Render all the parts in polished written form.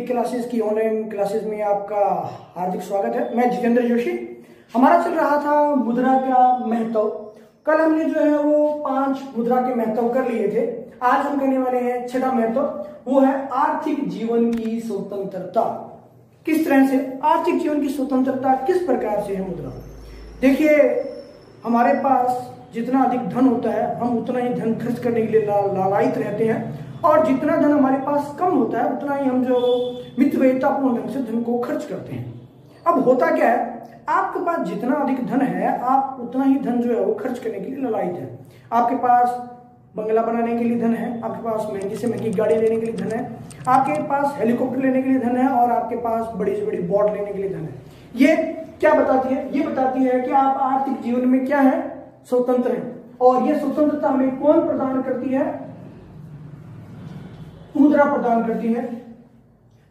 वैदिक क्लासेस की online classes में आपका हार्दिक स्वागत है। मैं जितेंद्र जोशी। हमारा चल रहा था मुद्रा का महत्व। कल हमने जो है वो 5 मुद्रा के महत्व कर लिए थे। आज हम करने वाले हैं 6वां महत्व, वो है आर्थिक जीवन की स्वतंत्रता। किस तरह से आर्थिक जीवन की स्वतंत्रता, किस प्रकार से है मुद्रा। देखिए, हमारे पास जितना अधिक धन होता है हम उतना ही धन खर्च करने के लिए लालायित रहते हैं, और जितना धन हमारे पास कम होता है उतना ही हम जो मितव्ययितापूर्ण ढंग से धन को खर्च करते हैं। अब होता क्या है, आपके पास जितना अधिक धन है आप उतना ही धन जो है वो खर्च करने के लिए लालायित है। आपके पास बंगला बनाने के लिए धन है, आपके पास महंगी से महंगी गाड़ी लेने के लिए धन है, आपके पास हेलीकॉप्टर लेने के लिए धन है, और आपके पास बड़ी से बड़ी बोट लेने के लिए धन है। ये क्या बताती है? ये बताती है कि आप आर्थिक जीवन में क्या है, स्वतंत्र है। और ये स्वतंत्रता हमें कौन प्रदान करती है? मुद्रा प्रदान करती है।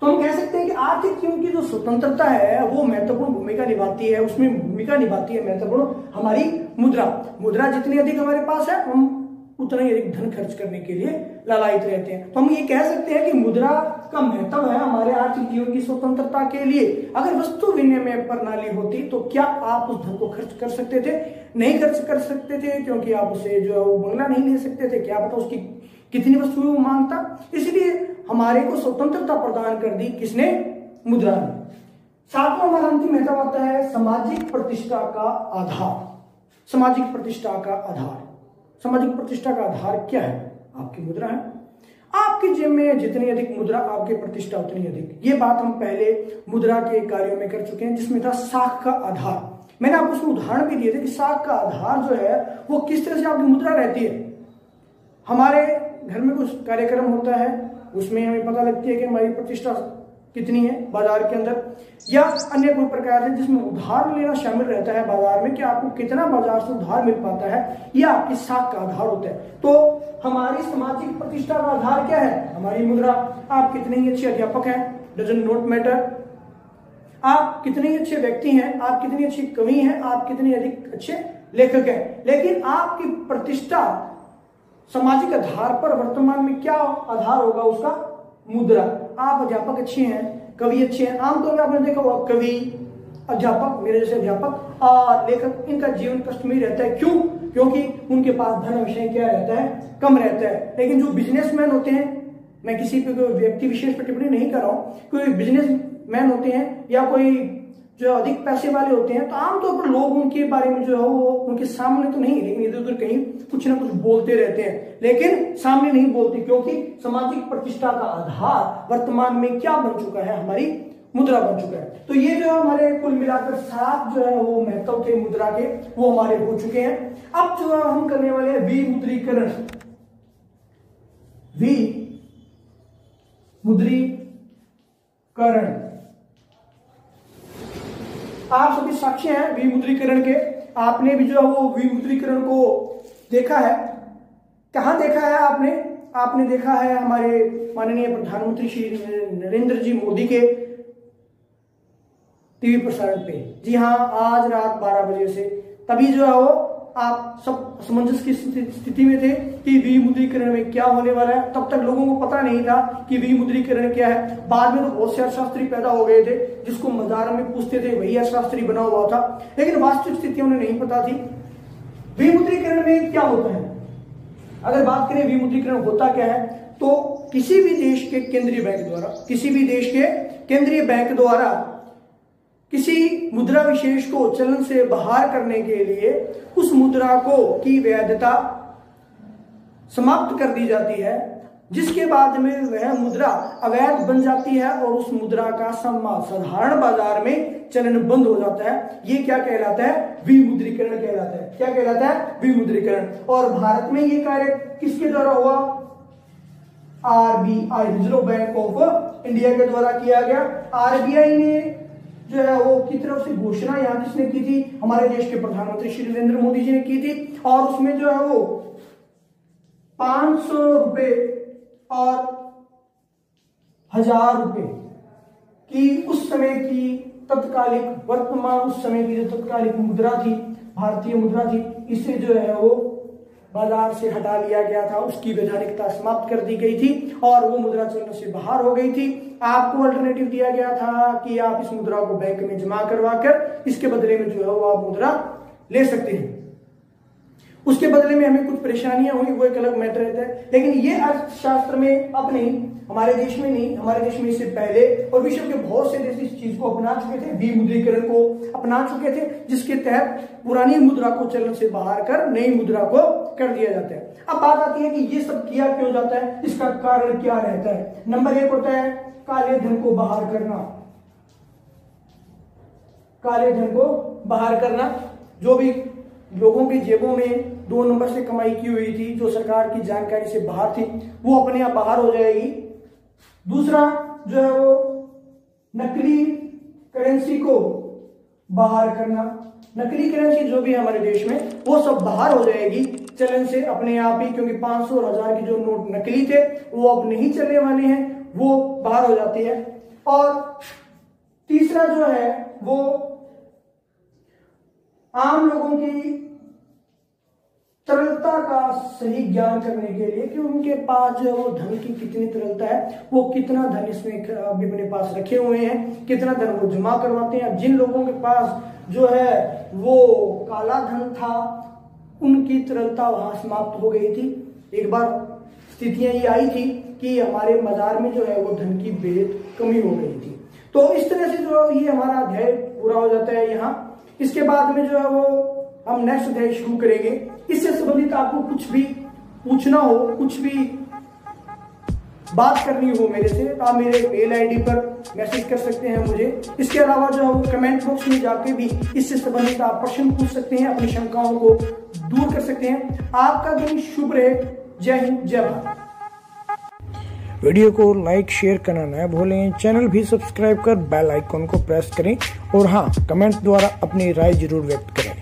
तो हम कह सकते हैं कि आर्थिक जीवन की जो स्वतंत्रता है वो महत्वपूर्ण भूमिका निभाती है। उसमें भूमिका निभाती है महत्वपूर्ण हमारी मुद्रा। मुद्रा जितनी अधिक हमारे पास है हम उतना ही अधिक धन खर्च करने के लिए लालायित रहते हैं। तो हम ये कह सकते हैं कि मुद्रा का महत्व है हमारे आर्थिक जीवन की स्वतंत्रता के लिए। अगर वस्तु विनिमय प्रणाली होती तो क्या आप उस धन को खर्च कर सकते थे? नहीं खर्च कर सकते थे, क्योंकि आप उसे जो है वो बंगला नहीं ले सकते थे। क्या पता उसकी कितनी वस्तुएं वो मांगता। इसलिए हमारे को स्वतंत्रता प्रदान कर दी किसने? मुद्रा ने। 7वां हमारा अंतिम महत्व आता है सामाजिक प्रतिष्ठा का आधार। सामाजिक प्रतिष्ठा का आधार, सामाजिक प्रतिष्ठा का आधार क्या है? आपकी मुद्रा है। आपकी जेब में जितनी अधिक मुद्रा आपकी प्रतिष्ठा उतनी अधिक। ये बात हम पहले मुद्रा के कार्यों में कर चुके हैं, जिसमें था साख का आधार। मैंने आपको उसमें उदाहरण भी दिए थे कि साख का आधार जो है वो किस तरह से आपकी मुद्रा रहती है। हमारे घर में कुछ कार्यक्रम होता है, उसमें हमें पता लगती है कि हमारी प्रतिष्ठा कितनी है बाजार के अंदर, या अन्य कोई प्रकार है जिसमें उधार लेना शामिल रहता है बाजार में, कि आपको कितना बाजार से उधार मिल पाता है, यह आपकी साख का आधार होता है। तो हमारी सामाजिक प्रतिष्ठा का आधार क्या है? हमारी मुद्रा। आप कितने ही अच्छे अध्यापक हैं, डजन नॉट मैटर। आप कितने ही अच्छे व्यक्ति हैं, आप कितनी अच्छी कवि हैं, आप कितने अधिक अच्छे लेखक हैं, लेकिन आपकी प्रतिष्ठा सामाजिक आधार पर वर्तमान में क्या आधार होगा उसका? मुद्रा। आप अध्यापक अच्छे हैं, कवि अच्छे हैं, आमतौर पर आपने देखा होगा कवि, अध्यापक, मेरे जैसे अध्यापक और लेखक, इनका जीवन कष्ट में रहता है। क्यों? क्योंकि उनके पास धन विषय क्या रहता है? कम रहता है। लेकिन जो बिजनेसमैन होते हैं, मैं किसी पे कोई व्यक्ति विशेष पर टिप्पणी नहीं कर रहा हूं, कोई बिजनेसमैन होते हैं या कोई जो अधिक पैसे वाले होते हैं, तो आमतौर पर लोग उनके बारे में जो है वो उनके सामने तो नहीं, लेकिन इधर उधर कहीं कुछ ना कुछ बोलते रहते हैं, लेकिन सामने नहीं बोलते, क्योंकि सामाजिक प्रतिष्ठा का आधार वर्तमान में क्या बन चुका है? हमारी मुद्रा बन चुका है। तो ये जो हमारे कुल मिलाकर 7 जो है वो महत्व थे मुद्रा के, वो हमारे हो चुके हैं। अब जो है हम करने वाले हैं विमुद्रीकरण। विमुद्रीकरण। आप सभी साक्षी हैं विमुद्रीकरण के। आपने भी जो है वो विमुद्रीकरण को देखा है। कहां देखा है आपने? आपने देखा है हमारे माननीय प्रधानमंत्री श्री नरेंद्र जी मोदी के टीवी प्रसारण पे। जी हाँ, आज रात 12 बजे से। तभी जो है वो आप सब असमंजस की स्थिति में थे कि विमुद्रीकरण में क्या होने वाला है। तब तक लोगों को पता नहीं था कि विमुद्रीकरण क्या है। बाद में तो बहुत से अर्थशास्त्री पैदा हो गए थे, जिसको मजार में पूछते थे वही अर्थशास्त्री बना हुआ था, लेकिन वास्तविक स्थिति उन्हें नहीं पता थी। विमुद्रीकरण में क्या होता है? अगर बात करें विमुद्रीकरण होता क्या है, तो किसी भी देश के केंद्रीय बैंक द्वारा, किसी भी देश के केंद्रीय बैंक द्वारा किसी मुद्रा विशेष को चलन से बाहर करने के लिए उस मुद्रा को की वैधता समाप्त कर दी जाती है, जिसके बाद में वह मुद्रा अवैध बन जाती है और उस मुद्रा का साधारण बाजार में चलन बंद हो जाता है। ये क्या कहलाता है? विमुद्रीकरण कहलाता है। क्या कहलाता है? विमुद्रीकरण। और भारत में ये कार्य किसके द्वारा हुआ? RBI, reserve bank of India के द्वारा किया गया। आरबीआई ने जो है वो की तरफ से घोषणा यहाँ किसने की थी? हमारे देश के प्रधानमंत्री श्री नरेंद्र मोदी जी ने की थी। और उसमें जो है वो 500 रुपए और 1000 रुपए की उस समय की तत्कालिक, वर्तमान उस समय की जो तत्कालिक मुद्रा थी, भारतीय मुद्रा थी, इसे जो है वो बाजार से हटा लिया गया था, उसकी वैधानिकता समाप्त कर दी गई थी और वो मुद्रा चलन से बाहर हो गई थी। आपको अल्टरनेटिव दिया गया था कि आप इस मुद्रा को बैंक में जमा करवा कर इसके बदले में जो है वो आप मुद्रा ले सकते हैं। उसके बदले में हमें कुछ परेशानियां हुई, वो एक अलग मैटर रहता है। लेकिन ये अर्थशास्त्र में अब नहीं, हमारे देश में नहीं, हमारे देश में इससे पहले और विश्व के बहुत से देश इस चीज को अपना चुके थे, विमुद्रीकरण को अपना चुके थे, जिसके तहत पुरानी मुद्रा को चलन से बाहर कर नई मुद्रा को कर दिया जाता है। अब बात आती है कि ये सब किया क्यों जाता है, इसका कारण क्या रहता है। नंबर 1 होता है काले धन को बाहर करना। काले धन को बाहर करना, जो भी लोगों की जेबों में 2 नंबर से कमाई की हुई थी, जो सरकार की जानकारी से बाहर थी, वो अपने आप बाहर हो जाएगी। दूसरा जो है वो नकली करेंसी को बाहर करना। नकली करेंसी जो भी हमारे देश में, वो सब बाहर हो जाएगी चलन से अपने आप ही, क्योंकि 500 और 1000 के जो नोट नकली थे वो अब नहीं चलने वाले हैं, वो बाहर हो जाती है। और तीसरा जो है वो आम लोगों की तरलता का सही ज्ञान करने के लिए कि उनके पास जो वो धन की कितनी तरलता है, वो कितना धन इसमें अभी अपने पास रखे हुए हैं, कितना धन वो जमा करवाते हैं। जिन लोगों के पास जो है वो काला धन था, उनकी तरलता वहां समाप्त हो गई थी। एक बार स्थितियां ये आई थी कि हमारे बाजार में जो है वो धन की बेहद कमी हो गई थी। तो इस तरह से जो ये हमारा अध्याय पूरा हो जाता है यहाँ। इसके बाद में जो है वो हम नेक्स्ट अध्याय शुरू करेंगे। इससे संबंधित आपको कुछ भी पूछना हो, कुछ भी बात करनी हो मेरे से, तो आप मेरे मेल आईडी पर मैसेज कर सकते हैं मुझे। इसके अलावा जो है वो कमेंट बॉक्स में जाके भी इससे संबंधित आप प्रश्न पूछ सकते हैं, अपनी शंकाओं को दूर कर सकते हैं। आपका दिन शुभ रहे। जय हिंद, जय भारत। वीडियो को लाइक शेयर करना न भूलें, चैनल भी सब्सक्राइब कर बेल आइकन को प्रेस करें और हाँ, कमेंट द्वारा अपनी राय जरूर व्यक्त करें।